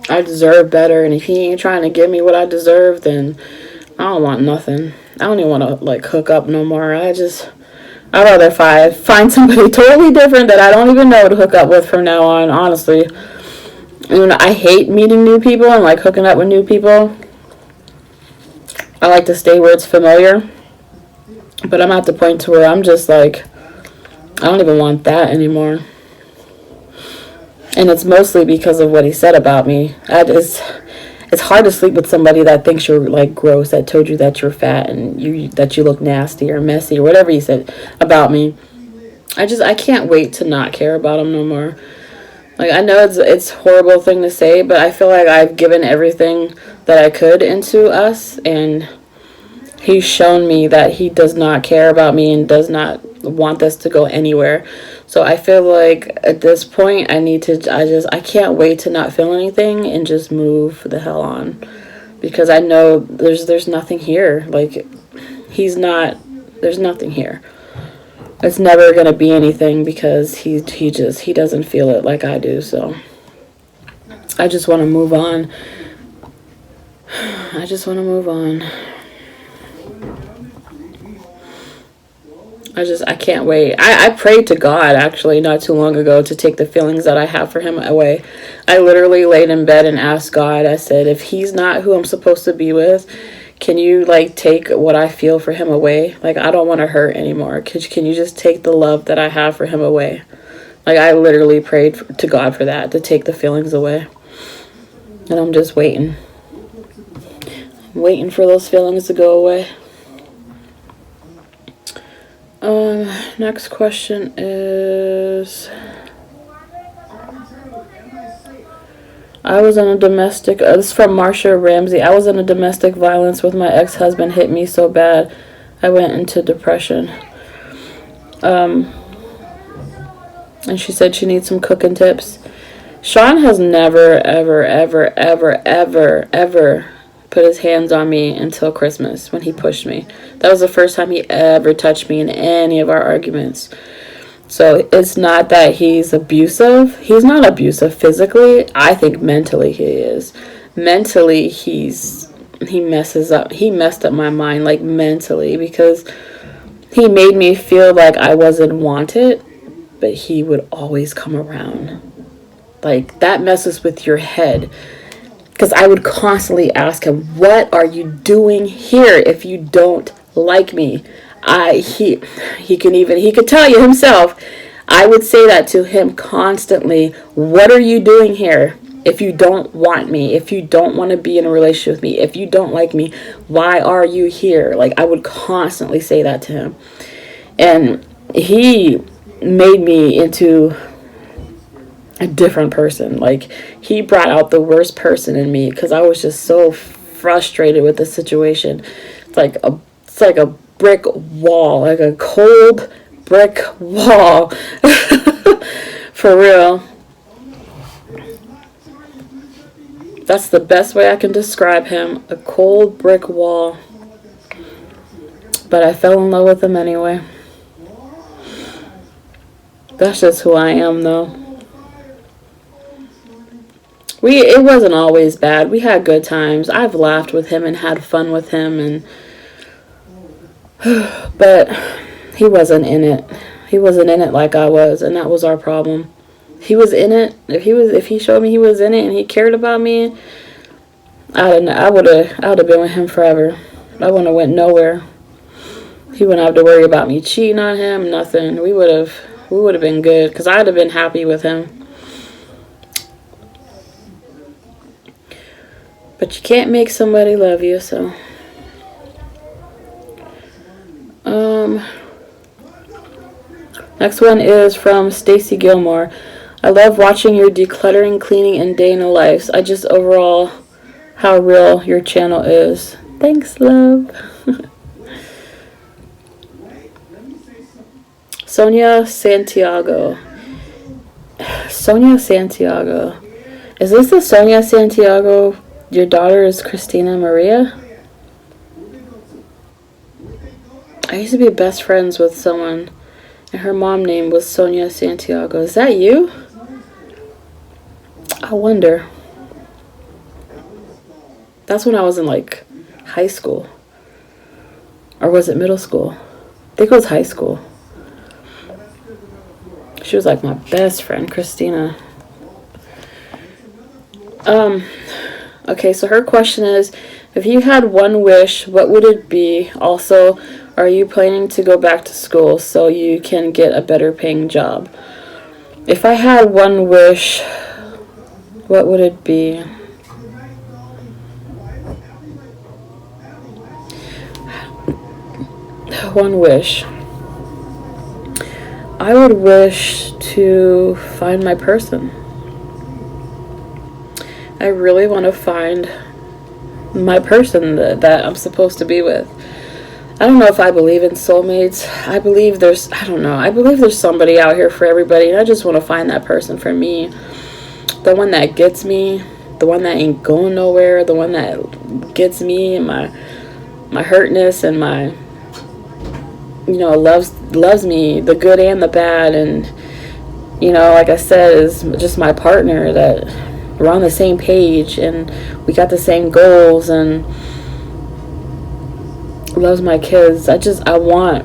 I deserve better, and if he ain't trying to give me what I deserve, then I don't want nothing. I don't even want to like hook up no more. I'd rather find somebody totally different that I don't even know to hook up with from now on, honestly. You know, I hate meeting new people and like hooking up with new people. I like to stay where it's familiar. But I'm at the point to where I'm just like, I don't even want that anymore. And it's mostly because of what he said about me. It's hard to sleep with somebody that thinks you're like gross, that told you that you're fat and that you look nasty or messy or whatever he said about me. I can't wait to not care about him no more. Like, I know it's a horrible thing to say, but I feel like I've given everything that I could into us, and he's shown me that he does not care about me and does not want this to go anywhere. So I feel like at this point I can't wait to not feel anything and just move the hell on, because I know there's nothing here. Like, there's nothing here. It's never going to be anything because he doesn't feel it like I do. So I just want to move on. I just want to move on. I can't wait. I prayed to God, actually, not too long ago to take the feelings that I have for him away. I literally laid in bed and asked God, I said, if he's not who I'm supposed to be with, can you, like, take what I feel for him away? Like, I don't want to hurt anymore. Can you just take the love that I have for him away? Like, I literally prayed to God for that, to take the feelings away. And I'm just waiting. I'm waiting for those feelings to go away. Next question is, I was in a domestic, this is from Marsha Ramsey. I was in a domestic violence with my ex-husband, hit me so bad I went into depression. And she said she needs some cooking tips. Sean has never, ever, ever, ever, ever, ever put his hands on me until Christmas when he pushed me. That was the first time he ever touched me in any of our arguments. So it's not that he's abusive. He's not abusive physically. I think mentally he is. Mentally he messes up. He messed up my mind, like, mentally, because he made me feel like I wasn't wanted, but he would always come around. Like, that messes with your head. Because I would constantly ask him, what are you doing here if you don't like me? He could tell you himself. I would say that to him constantly. What are you doing here if you don't want me? If you don't want to be in a relationship with me? If you don't like me, why are you here? Like, I would constantly say that to him. And he made me into a different person. Like, he brought out the worst person in me because I was just so frustrated with the situation. It's like a brick wall, like a cold brick wall. For real. That's the best way I can describe him. A cold brick wall. But I fell in love with him anyway. That's just who I am, though. It wasn't always bad. We had good times. I've laughed with him and had fun with him, but he wasn't in it. He wasn't in it like I was, and that was our problem. He was in it. If he showed me he was in it and he cared about me, I would have been with him forever. I wouldn't have went nowhere. He wouldn't have to worry about me cheating on him. Nothing. We would have been good because I'd have been happy with him. But you can't make somebody love you, so. Next one is from Stacy Gilmore. I love watching your decluttering, cleaning, and day in the lives. I just overall how real your channel is. Thanks, love. Sonia Santiago. Sonia Santiago. Is this the Sonia Santiago? Your daughter is Christina Maria? I used to be best friends with someone, and her mom name was Sonia Santiago. Is that you? I wonder. That's when I was in, like, high school. Or was it middle school? I think it was high school. She was, like, my best friend, Christina. Okay, so her question is, if you had one wish, what would it be? Also, are you planning to go back to school so you can get a better paying job? If I had one wish, what would it be? One wish. I would wish to find my person. I really want to find my person that I'm supposed to be with. I don't know if I believe in soulmates. I believe there's somebody out here for everybody, and I just want to find that person for me. The one that gets me, the one that ain't going nowhere, the one that gets me and my hurtness and my, loves me, the good and the bad, and, like I said, is just my partner that we're on the same page and we got the same goals and loves my kids. I just want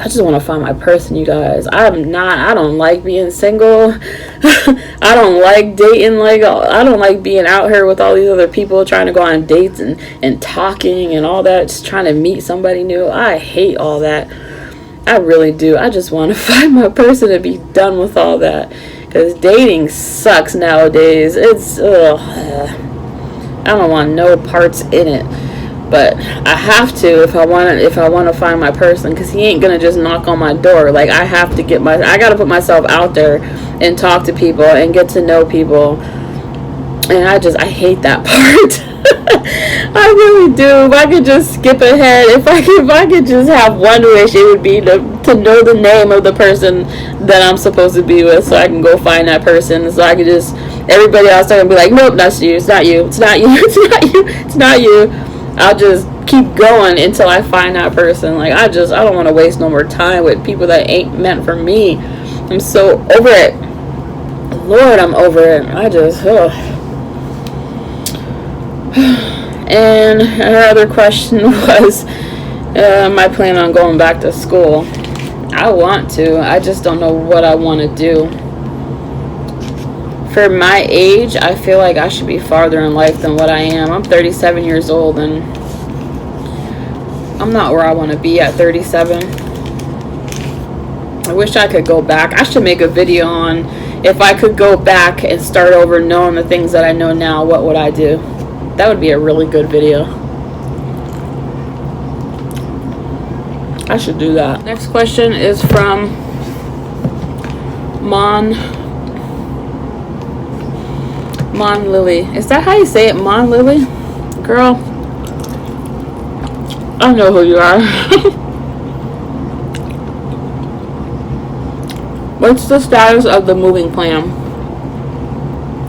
to find my person, you guys. I don't like being single. I don't like dating. I don't like being out here with all these other people trying to go on dates and talking and all that, just trying to meet somebody new. I hate all that. I really do. I just want to find my person and be done with all that. Because dating sucks nowadays. I don't want no parts in it. But I have to if I want to find my person, because he ain't gonna just knock on my door. Like, I gotta put myself out there and talk to people and get to know people. And I hate that part. I really do. If I could just skip ahead, if I could just have one wish, it would be to know the name of the person that I'm supposed to be with, so I can go find that person. So I could just, everybody else are gonna be like, nope, that's you. It's not you. It's not you. It's not you. It's not you. I'll just keep going until I find that person. Like, I don't want to waste no more time with people that ain't meant for me. I'm so over it. Lord, I'm over it. And her other question was, am I planning on going back to school? I want to. I just don't know what I want to do. for my age, I feel like I should be farther in life than what I am. I'm 37 years old, and I'm not where I want to be at 37. I wish I could go back. I should make a video on if I could go back and start over knowing the things that I know now, what would I do? That would be a really good video. I should do that. Next question is from Mon Lily. Is that how you say it? Mon Lily? Girl, I know who you are. What's the status of the moving plan?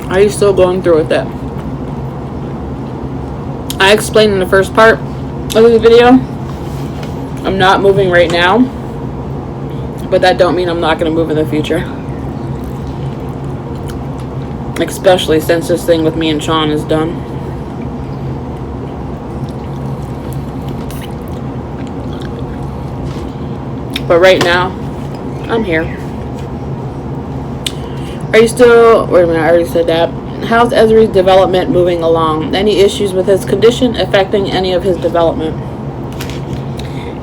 Are you still going through with it? I explained in the first part of the video, I'm not moving right now, but that don't mean I'm not going to move in the future. Especially since this thing with me and Sean is done. But right now, I'm here. Are you still... Wait a minute, I already said that. How's Esri's development moving along? Any issues with his condition affecting any of his development?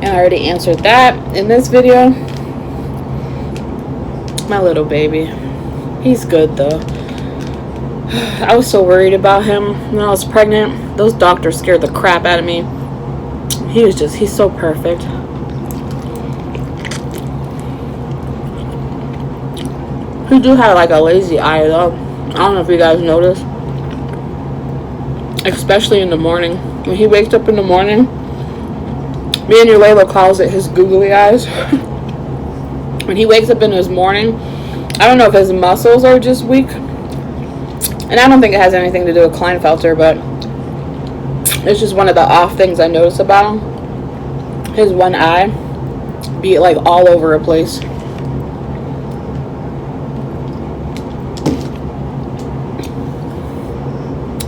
And I already answered that in this video. My little baby. He's good though. I was so worried about him when I was pregnant. Those doctors scared the crap out of me. He's so perfect. He do have like a lazy eye though. I don't know if you guys notice. Especially in the morning. When he wakes up in the morning, me and your Layla calls it his googly eyes. When he wakes up in his morning, I don't know if his muscles are just weak. And I don't think it has anything to do with Klinefelter, but it's just one of the off things I notice about him. His one eye be like all over a place.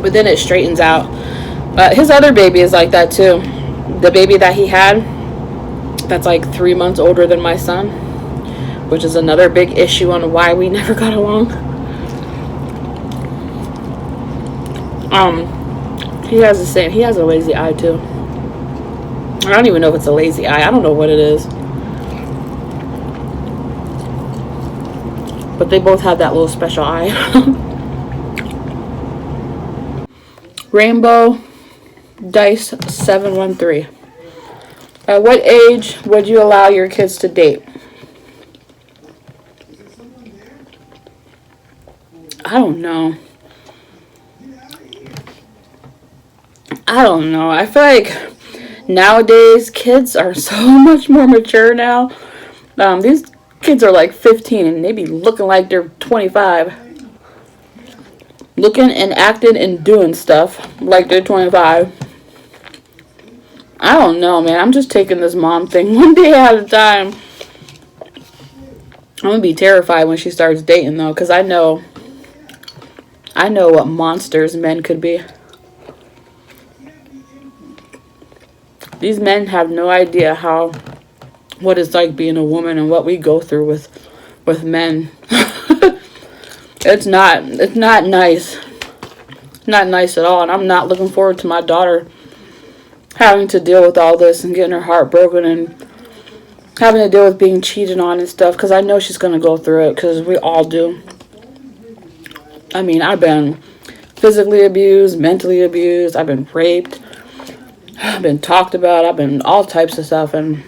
But then it straightens out. His other baby is like that too. The baby that he had, that's like 3 months older than my son, which is another big issue on why we never got along. He has a lazy eye too. I don't even know if it's a lazy eye. I don't know what it is. But they both have that little special eye. Rainbow Dice 713. At what age would you allow your kids to date? I don't know. I feel like nowadays kids are so much more mature now. These kids are like 15 and they be looking like they're 25. Looking and acting and doing stuff like they're 25. I don't know, man. I'm just taking this mom thing one day at a time. I'm gonna be terrified when she starts dating though, because I know what monsters men could be. These men have no idea what it's like being a woman and what we go through with men. It's not nice. Not nice at all. And I'm not looking forward to my daughter having to deal with all this and getting her heart broken and having to deal with being cheated on and stuff, because I know she's going to go through it, because we all do. I mean, I've been physically abused, mentally abused, I've been raped, I've been talked about, I've been all types of stuff, and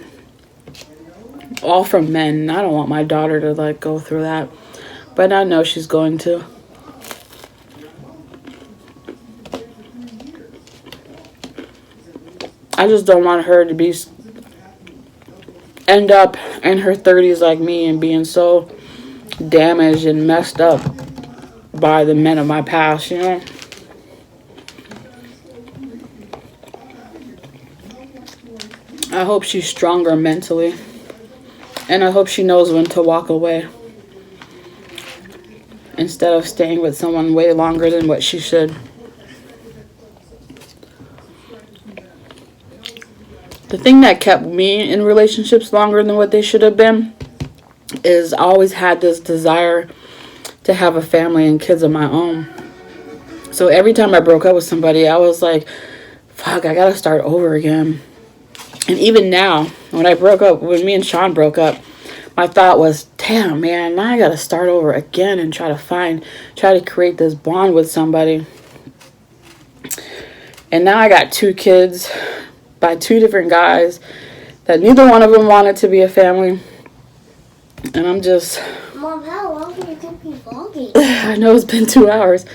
all from men. I don't want my daughter to like go through that, but I know she's going to. I just don't want her to end up in her 30s like me and being so damaged and messed up by the men of my past, you know? I hope she's stronger mentally. And I hope she knows when to walk away, instead of staying with someone way longer than what she should. The thing that kept me in relationships longer than what they should have been is I always had this desire to have a family and kids of my own. So every time I broke up with somebody, I was like, fuck, I gotta start over again. And even now, when me and Sean broke up, my thought was, damn, man, now I gotta start over again and try to create this bond with somebody. And now I got 2 kids by 2 different guys that neither one of them wanted to be a family. And I'm just... Mom, how long can you keep me vlogging? I know it's been 2 hours.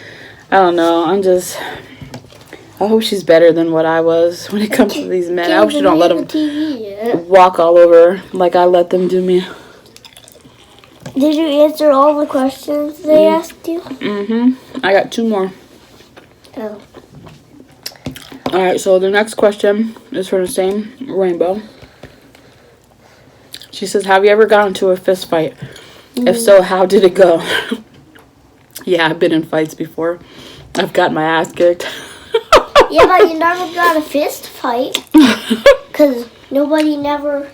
I don't know. I hope she's better than what I was when it comes to these men. I hope she don't let them walk all over like I let them do me. Did you answer all the questions they asked you? I got 2 more. Oh. Alright, so the next question is for the same Rainbow. She says, have you ever gotten into a fist fight? If so, how did it go? Yeah, I've been in fights before. I've got my ass kicked. Yeah, but you never got a fist fight. Because nobody never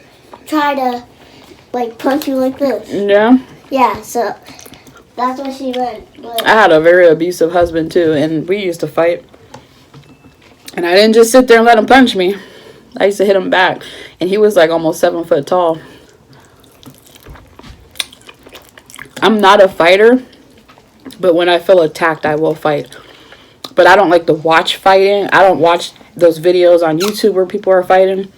tried to, like, punch you like this. Yeah? Yeah, so that's what she meant. But... I had a very abusive husband, too, and we used to fight. And I didn't just sit there and let him punch me. I used to hit him back. And he was, like, almost 7 foot tall. I'm not a fighter, but when I feel attacked, I will fight. But I don't like to watch fighting. I don't watch those videos on YouTube where people are fighting.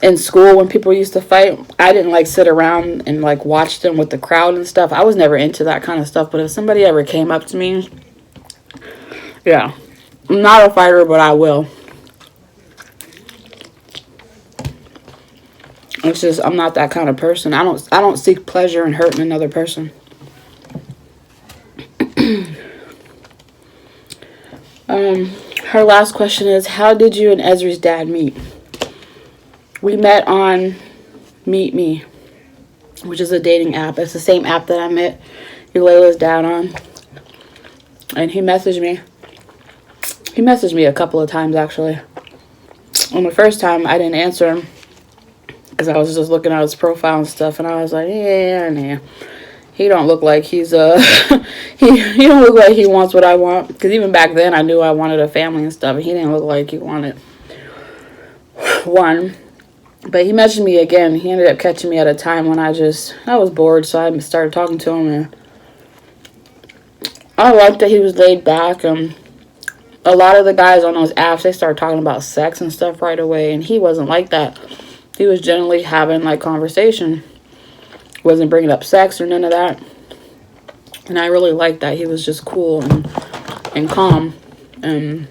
In school, when people used to fight, I didn't like sit around and like watch them with the crowd and stuff. I was never into that kind of stuff. But if somebody ever came up to me, yeah, I'm not a fighter, but I will. It's just I'm not that kind of person. I don't seek pleasure in hurting another person. Her last question is, how did you and Esri's dad meet? We met on Meet Me, which is a dating app. It's the same app that I met Eulayla's dad on. And he messaged me. He messaged me a couple of times, actually. On the first time, I didn't answer him because I was just looking at his profile and stuff, and I was like, yeah. He don't look like he's he don't look like he wants what I want. Because even back then, I knew I wanted a family and stuff, and he didn't look like he wanted one. But he messaged me again. He ended up catching me at a time when I was bored, so I started talking to him, and I liked that he was laid back. A lot of the guys on those apps, they started talking about sex and stuff right away, and he wasn't like that. He was generally having, like, conversation. Wasn't bringing up sex or none of that. And I really liked that. He was just cool and calm and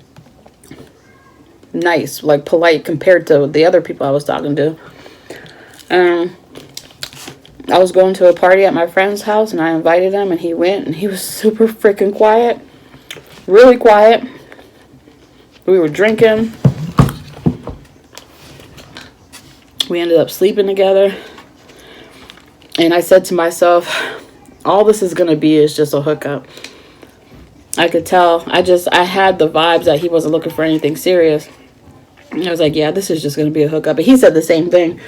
nice, like polite compared to the other people I was talking to. I was going to a party at my friend's house, and I invited him, and he went, and he was super freaking quiet. Really quiet. We were drinking. We ended up sleeping together. And I said to myself, all this is going to be is just a hookup. I could tell. I had the vibes that he wasn't looking for anything serious. And I was like, yeah, this is just going to be a hookup. But he said the same thing.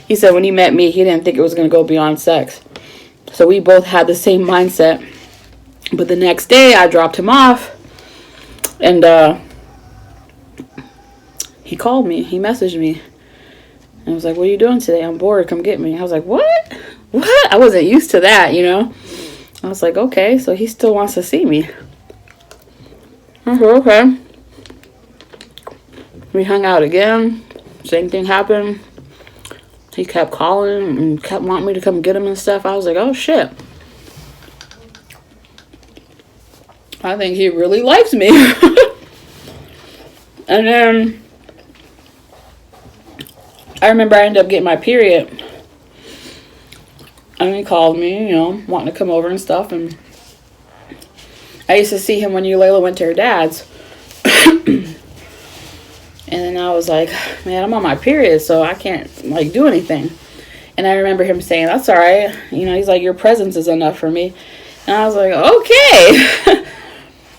He said when he met me, he didn't think it was going to go beyond sex. So we both had the same mindset. But the next day, I dropped him off. And he called me. He messaged me. And I was like, what are you doing today? I'm bored. Come get me. I was like, what? What? I wasn't used to that, you know? I was like, okay, so he still wants to see me. I said, okay. We hung out again. Same thing happened. He kept calling and kept wanting me to come get him and stuff. I was like, oh, shit. I think he really likes me. And then I remember I ended up getting my period. And he called me, you know, wanting to come over and stuff. And I used to see him when Eulayla went to her dad's. And then I was like, man, I'm on my period, so I can't, like, do anything. And I remember him saying, that's all right. You know, he's like, your presence is enough for me. And I was like, okay.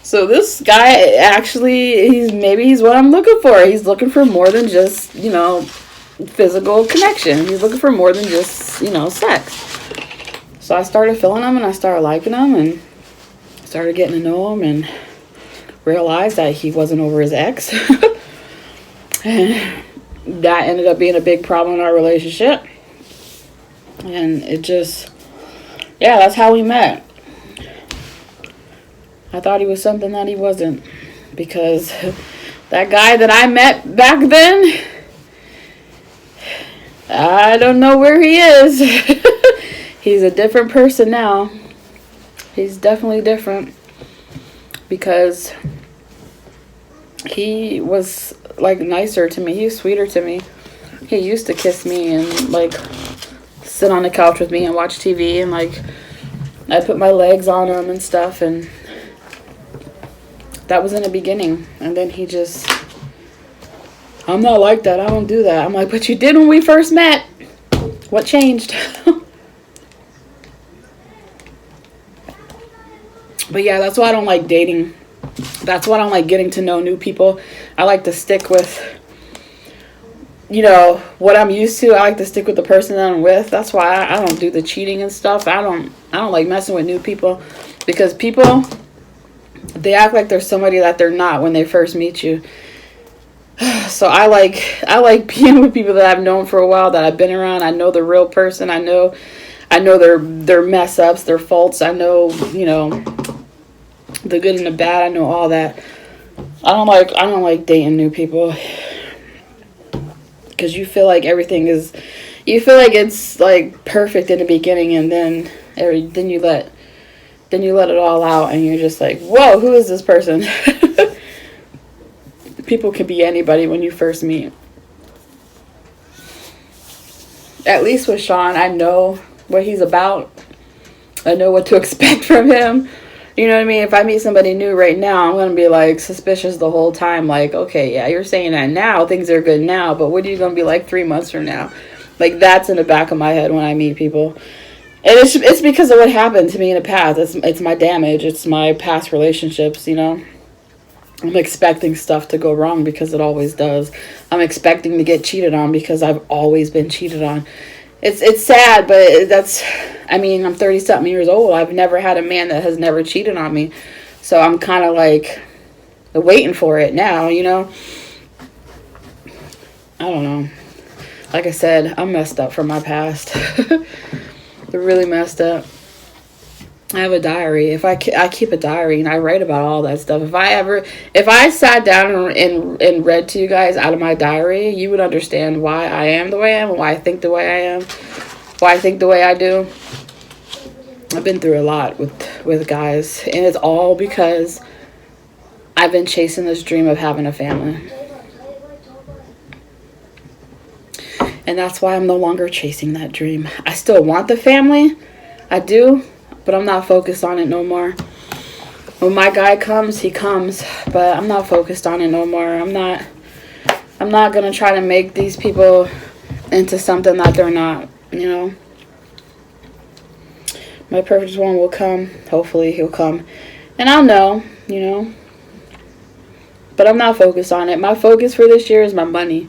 So this guy actually, he's what I'm looking for. He's looking for more than just, you know, physical connection. He's looking for more than just, you know, sex. So I started feeling him, and I started liking him, and started getting to know him and realized that he wasn't over his ex. And that ended up being a big problem in our relationship. And it just, yeah, that's how we met. I thought he was something that he wasn't, because that guy that I met back then, I don't know where he is. He's a different person now. He's definitely different, because he was like nicer to me. He was sweeter to me. He used to kiss me and like sit on the couch with me and watch TV, and like I put my legs on him and stuff, and that was in the beginning. And then he just, I'm not like that. I don't do that. I'm like, but you did when we first met. What changed? But yeah, that's why I don't like dating. That's why I don't like getting to know new people. I like to stick with, you know, what I'm used to. I like to stick with the person that I'm with. That's why I don't do the cheating and stuff. I don't like messing with new people, because people, they act like they're somebody that they're not when they first meet you. So I like being with people that I've known for a while, that I've been around. I know the real person. I know their mess ups, their faults. I know, you know, the good and the bad. I know all that. I don't like dating new people, because you feel like it's like perfect in the beginning, and then you let it all out, and you're just like, whoa, who is this person? People can be anybody when you first meet. At least with Sean, I know what he's about. I know what to expect from him. You know what I mean? If I meet somebody new right now, I'm going to be like suspicious the whole time. Like, okay, yeah, you're saying that now. Things are good now. But what are you going to be like 3 months from now? Like, that's in the back of my head when I meet people. And it's because of what happened to me in the past. It's my damage. It's my past relationships, you know. I'm expecting stuff to go wrong, because it always does. I'm expecting to get cheated on, because I've always been cheated on. It's sad, but I'm 30-something years old. I've never had a man that has never cheated on me. So I'm kind of like waiting for it now, you know. I don't know. Like I said, I'm messed up from my past. They're really messed up. I have a diary. I keep a diary, and I write about all that stuff. If I sat down and read to you guys out of my diary, you would understand why I am the way I am, and why I think the way I am, why I think the way I do. I've been through a lot with guys, and it's all because I've been chasing this dream of having a family. And that's why I'm no longer chasing that dream. I still want the family. I do. But I'm not focused on it no more. When my guy comes, he comes. But I'm not focused on it no more. I'm not going to try to make these people into something that they're not, you know. My perfect one will come. Hopefully he'll come. And I'll know, you know. But I'm not focused on it. My focus for this year is my money.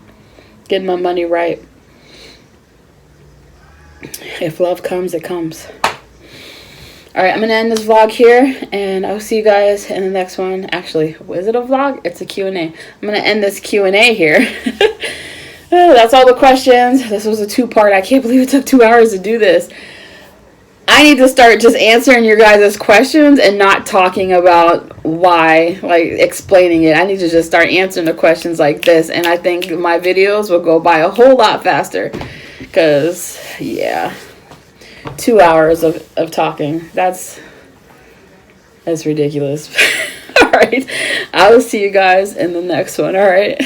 Getting my money right. If love comes, it comes. Alright, I'm going to end this vlog here, and I'll see you guys in the next one. Actually, is it a vlog? It's a Q&A. I'm going to end this Q&A here. That's all the questions. This was a 2-part. I can't believe it took 2 hours to do this. I need to start just answering your guys' questions and not talking about why, like explaining it. I need to just start answering the questions like this, and I think my videos will go by a whole lot faster. Because, yeah. 2 hours of talking. That's ridiculous. Alright. I will see you guys in the next one. Alright.